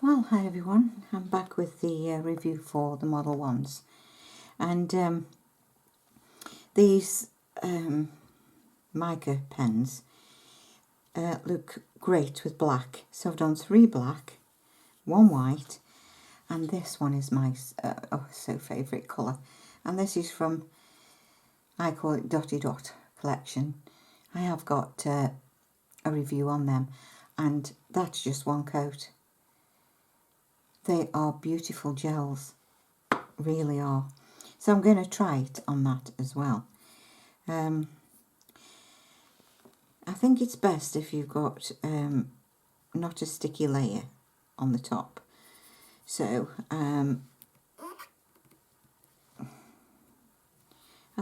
Well, hi everyone, I'm back with the review for the Model Ones, and these mica pens look great with black. So I've done 3 black, 1 white, and this one is my favourite colour, and this is from, I call it Dotty Dot collection. I have got a review on them, and that's just 1 coat. They are beautiful gels, really are. So I'm going to try it on that as well. I think it's best if you've got not a sticky layer on the top. So I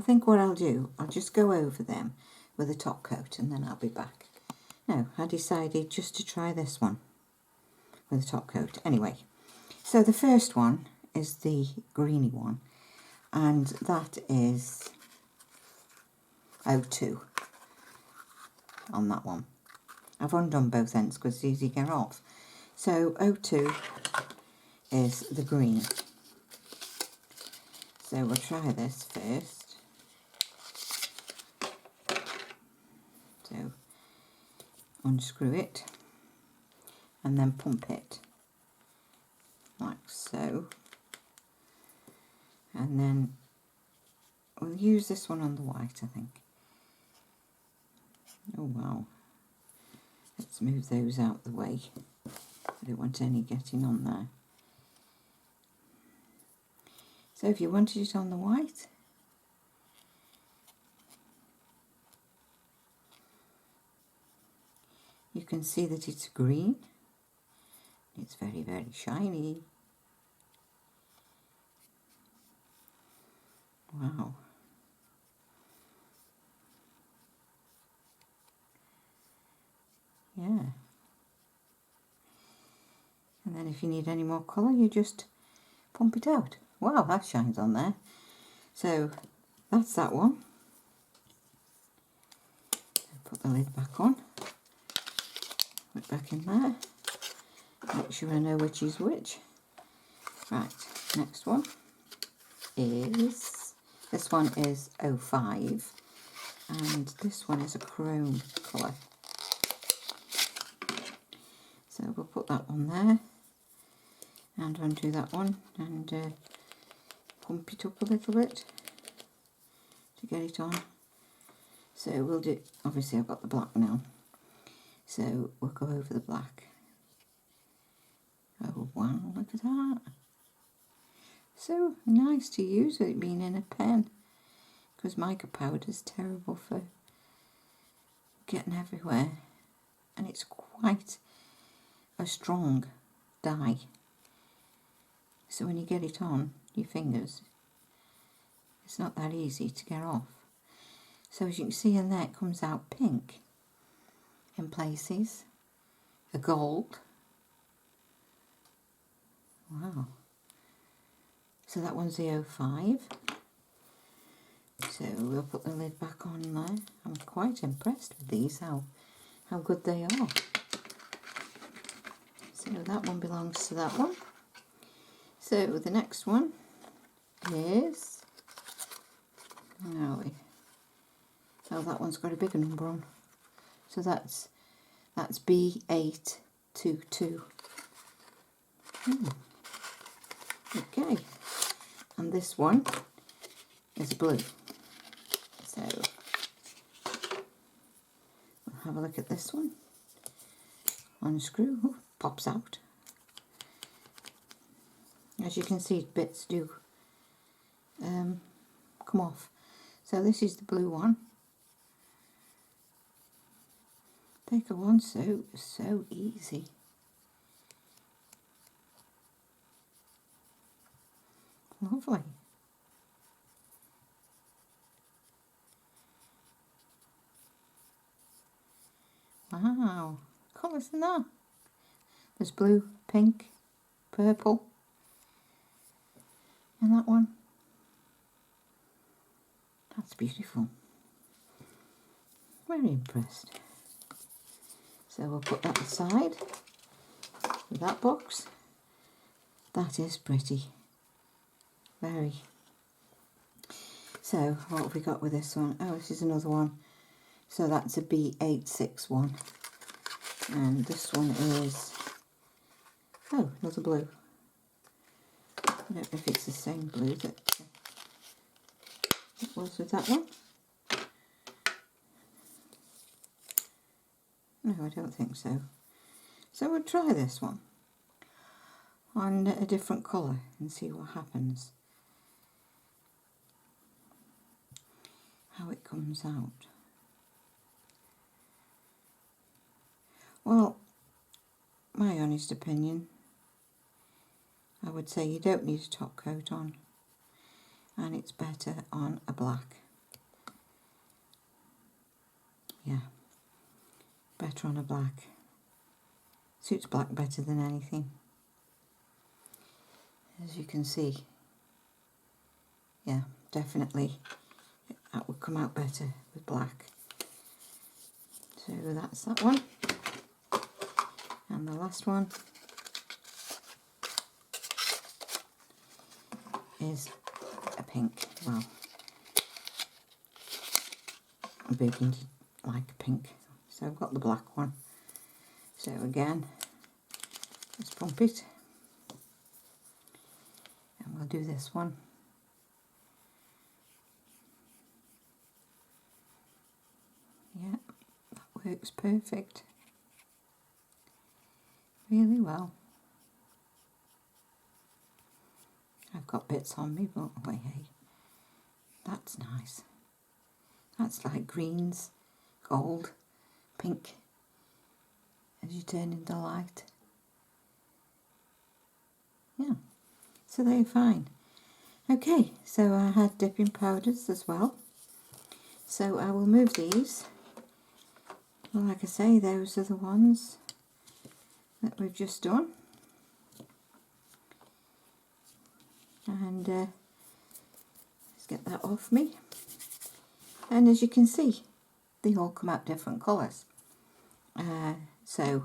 think what I'll do, I'll just go over them with a top coat and then I'll be back. No, I decided just to try this one with a top coat. Anyway, so the first one is the greeny one, and that is 02 on that one. I've undone both ends because it's easy to get off. So 02 is the green. So we'll try this first. So unscrew it and then pump it like so, and then we'll use this one on the white, I think. Oh wow, let's move those out the way. I don't want any getting on there. So if you wanted it on the white, you can see that it's green. It's very, very shiny. Wow. Yeah. And then if you need any more colour, you just pump it out. Wow, that shines on there. So that's that one. Put the lid back on. Put it back in there. Make sure I know which is which. Right, next one is, this one is 05, and this one is a chrome colour. So we'll put that one there, and undo that one, and pump it up a little bit to get it on. So we'll do, obviously I've got the black now, so we'll go over the black. Oh wow, look at that. So nice to use it being in a pen, because mica powder is terrible for getting everywhere, and it's quite a strong dye. So when you get it on your fingers, it's not that easy to get off. So as you can see in there, it comes out pink in places, a gold. Wow. So that one's the 05. So we'll put the lid back on there. I'm quite impressed with these, how good they are. So that one belongs to that one. So the next one is, where are we? Oh, that one's got a bigger number on. So that's B822. Okay, and this one is blue. So we'll have a look at this one. Unscrew, oh, pops out. As you can see, bits do come off. So this is the blue one. They go on so easy. Lovely. Wow, colours in that. There's blue, pink, purple, and that one. That's beautiful. Very impressed. So we'll put that aside with that box. That is pretty. Very. So what have we got with this one? Oh, this is another one. So that's a B861. And this one is, oh, another blue. I don't know if it's the same blue that it was with that one. No, I don't think so. So we'll try this one on a different colour and see what happens. How it comes out. Well, my honest opinion, I would say you don't need a top coat on, and it's better on a black. Yeah, better on a black. Suits black better than anything. As you can see, yeah, definitely that would come out better with black. So that's that one. And the last one is a pink. Well, a burgundy like pink. So I've got the black one. So again, let's pump it. And we'll do this one. Yeah, that works perfect. Really well. I've got bits on me, but wait, hey, that's nice. That's like greens, gold, pink, as you turn into light. Yeah, so they're fine. Okay, so I had dipping powders as well. So I will move these. Well, like I say, those are the ones that we've just done. And let's get that off me. And as you can see, they all come out different colours. So,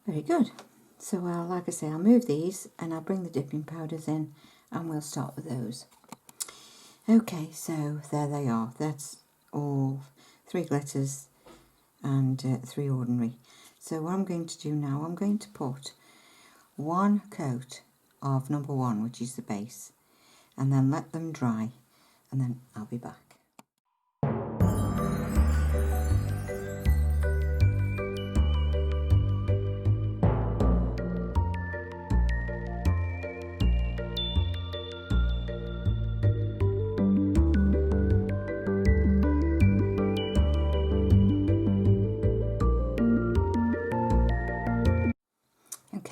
very good. So, like I say, I'll move these and I'll bring the dipping powders in and we'll start with those. Okay, so there they are. That's all 3 glitters and 3 ordinary. So what I'm going to do now, I'm going to put 1 coat of number 1, which is the base, and then let them dry, and then I'll be back.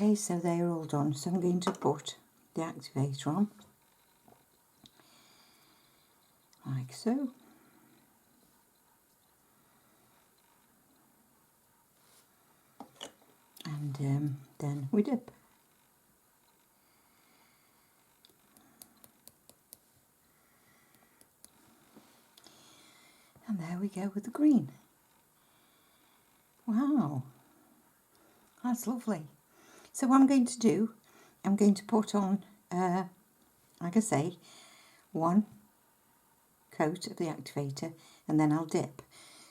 Okay, so they are all done, so I'm going to put the activator on, like so. And then we dip. And there we go with the green. Wow, that's lovely. So what I'm going to do, I'm going to put on, like I say, 1 coat of the activator, and then I'll dip.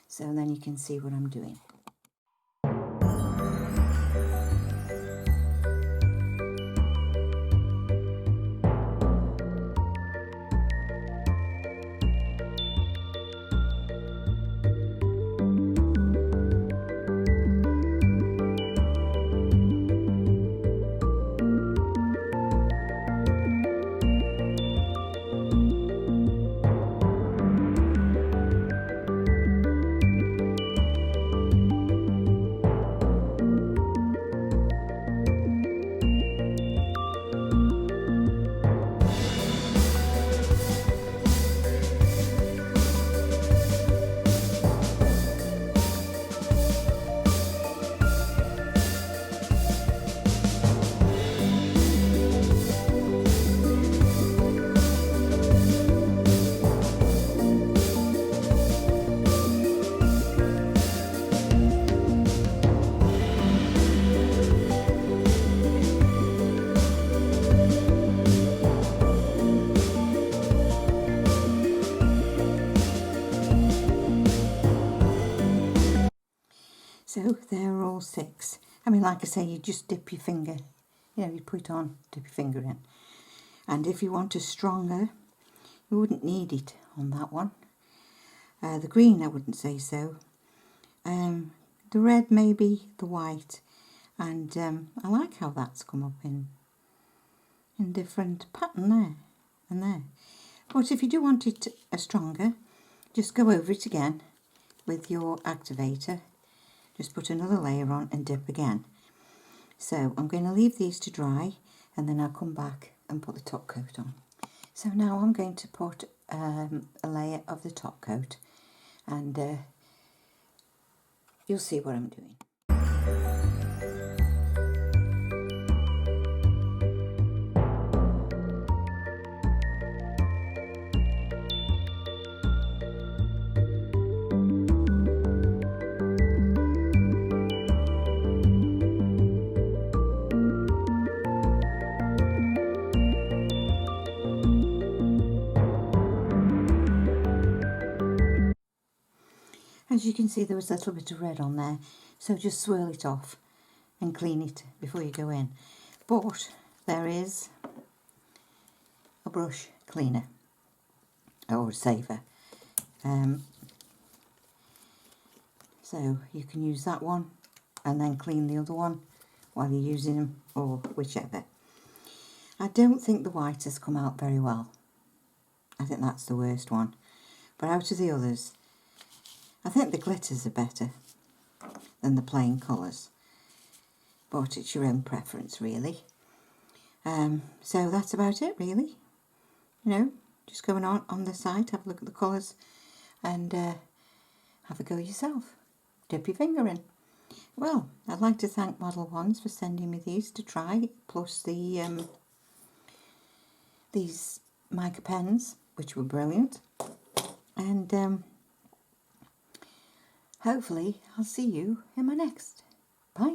So then you can see what I'm doing. So there are all 6. I mean, like I say, you just dip your finger, you know, you put it on, dip your finger in. And if you want a stronger, you wouldn't need it on that one. The green, I wouldn't say so. The red, maybe the white. And I like how that's come up in different pattern there and there. But if you do want it stronger, just go over it again with your activator. Just put another layer on and dip again. So I'm going to leave these to dry, and then I'll come back and put the top coat on. So now I'm going to put a layer of the top coat, and you'll see what I'm doing. As you can see, there was a little bit of red on there, so just swirl it off and clean it before you go in. But there is a brush cleaner or a saver, so you can use that one and then clean the other one while you're using them, or whichever. I don't think the white has come out very well. I think that's the worst one, but out of the others, I think the glitters are better than the plain colours, but it's your own preference really. So that's about it really. You know, just going on the site, have a look at the colours and have a go yourself. Dip your finger in. Well, I'd like to thank MODELONES for sending me these to try, plus the these mica pens, which were brilliant. And hopefully I'll see you in my next. Bye!